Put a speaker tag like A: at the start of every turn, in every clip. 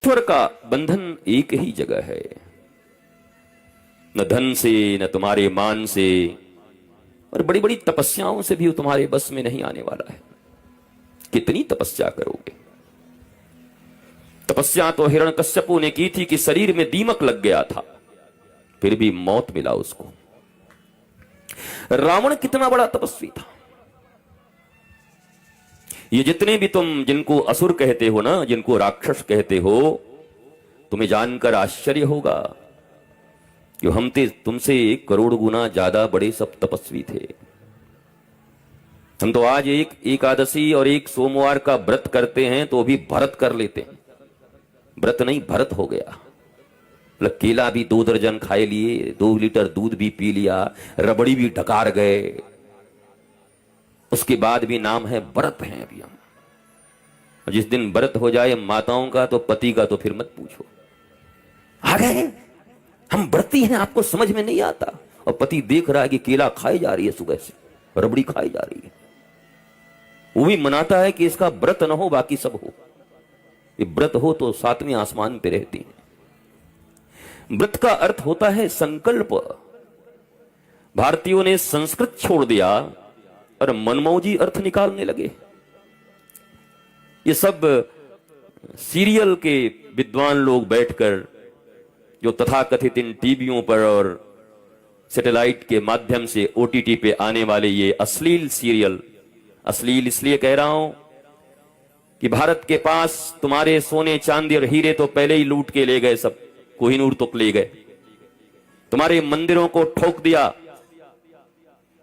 A: ईश्वर का बंधन एक ही जगह है, न धन से न तुम्हारे मान से, और बड़ी बड़ी तपस्याओं से भी तुम्हारे बस में नहीं आने वाला है। कितनी तपस्या करोगे? तपस्या तो हिरण्यकश्यपु ने की थी कि शरीर में दीमक लग गया था, फिर भी मौत मिला उसको। रावण कितना बड़ा तपस्वी था। ये जितने भी तुम जिनको असुर कहते हो ना, जिनको राक्षस कहते हो, तुम्हें जानकर आश्चर्य होगा कि हम तुमसे 1 करोड़ गुना ज्यादा बड़े सब तपस्वी थे। हम तो आज एक एकादशी और एक सोमवार का व्रत करते हैं तो भी भरत कर लेते हैं। व्रत नहीं, भरत हो गया। मतलब केला भी 2 दर्जन खाए लिए, 2 लीटर दूध भी पी लिया, रबड़ी भी ढकार गए, उसके बाद भी नाम है व्रत हैं अभी हम। जिस दिन व्रत हो जाए माताओं का तो पति का तो फिर मत पूछो। आ गए हम व्रती हैं, आपको समझ में नहीं आता। और पति देख रहा है कि केला खाई जा रही है, सुबह से रबड़ी खाई जा रही है, वो भी मनाता है कि इसका व्रत न हो बाकी सब हो। ये व्रत हो तो 7वें आसमान पे रहती है। व्रत का अर्थ होता है संकल्प। भारतीयों ने संस्कृत छोड़ दिया और मनमौजी अर्थ निकालने लगे। ये सब सीरियल के विद्वान लोग बैठकर जो तथाकथित इन टीवियों पर और सैटेलाइट के माध्यम से ओटीटी पे आने वाले ये अश्लील सीरियल, अश्लील इसलिए कह रहा हूं कि भारत के पास तुम्हारे सोने चांदी और हीरे तो पहले ही लूट के ले गए, सब कोहिनूर तक ले गए, तुम्हारे मंदिरों को ठोक दिया,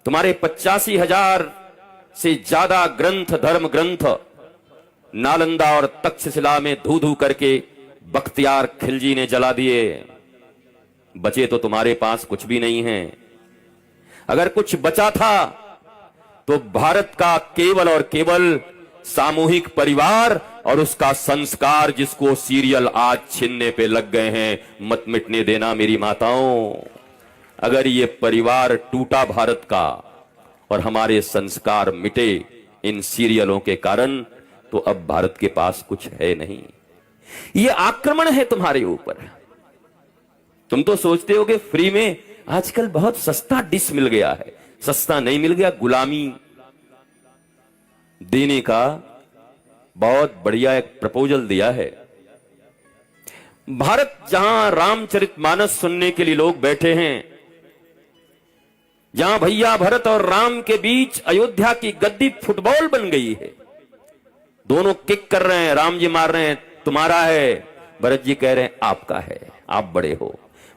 A: तुम्हारे 85,000 से ज्यादा ग्रंथ, धर्म ग्रंथ नालंदा और तक्षशिला में धू धू करके बख्तियार खिलजी ने जला दिए। बचे तो तुम्हारे पास कुछ भी नहीं है। अगर कुछ बचा था तो भारत का केवल और केवल सामूहिक परिवार और उसका संस्कार, जिसको सीरियल आज छीनने पे लग गए हैं। मत मिटने देना मेरी माताओं। अगर ये परिवार टूटा भारत का और हमारे संस्कार मिटे इन सीरियलों के कारण, तो अब भारत के पास कुछ है नहीं। ये आक्रमण है तुम्हारे ऊपर। तुम तो सोचते हो कि फ्री में आजकल बहुत सस्ता डिश मिल गया है। सस्ता नहीं मिल गया, गुलामी देने का बहुत बढ़िया एक प्रपोजल दिया है। भारत जहां रामचरितमानस सुनने के लिए लोग बैठे हैं, जहां भैया भरत और राम के बीच अयोध्या की गद्दी फुटबॉल बन गई है। दोनों किक कर रहे हैं, राम जी मार रहे हैं तुम्हारा है, भरत जी कह रहे हैं आपका है, आप बड़े हो।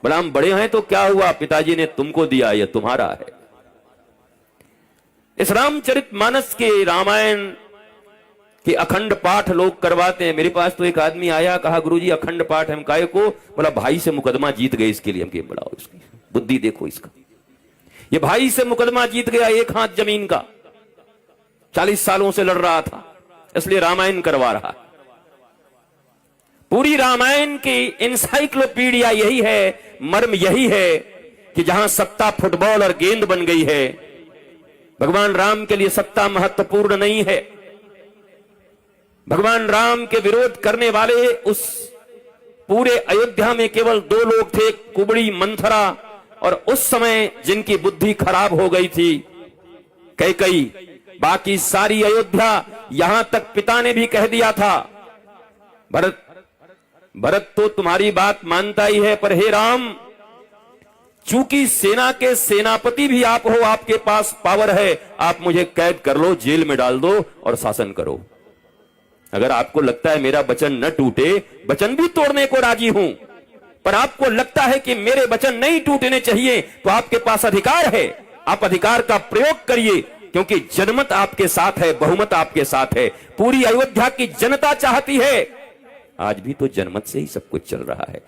A: बोला हम बड़े हैं तो क्या हुआ, पिताजी ने तुमको दिया, ये तुम्हारा है। इस रामचरितमानस के, रामायण के अखंड पाठ लोग करवाते हैं। मेरे पास तो एक आदमी आया, कहा गुरुजी अखंड पाठ हम काहे को? बोला भाई से मुकदमा जीत गए इसके लिए। हम के बढ़ाओ, इसकी बुद्धि देखो इसका। ये भाई से मुकदमा जीत गया, 1 हाथ जमीन का, 40 सालों से लड़ रहा था, इसलिए रामायण करवा रहा। पूरी रामायण की इंसाइक्लोपीडिया यही है, मर्म यही है कि जहां सत्ता फुटबॉल और गेंद बन गई है, भगवान राम के लिए सत्ता महत्वपूर्ण नहीं है। भगवान राम के विरोध करने वाले उस पूरे अयोध्या में केवल 2 लोग थे, कुबड़ी मंथरा, और उस समय जिनकी बुद्धि खराब हो गई थी कैकई। बाकी सारी अयोध्या, यहां तक पिता ने भी कह दिया था भरत तो तुम्हारी बात मानता ही है, पर हे राम, चूंकि सेना के सेनापति भी आप हो, आपके पास पावर है, आप मुझे कैद कर लो, जेल में डाल दो और शासन करो। अगर आपको लगता है मेरा वचन न टूटे, वचन भी तोड़ने को राजी हूं, पर आपको लगता है कि मेरे वचन नहीं टूटने चाहिए, तो आपके पास अधिकार है, आप अधिकार का प्रयोग करिए, क्योंकि जनमत आपके साथ है, बहुमत आपके साथ है। पूरी अयोध्या की जनता चाहती है। आज भी तो जनमत से ही सब कुछ चल रहा है।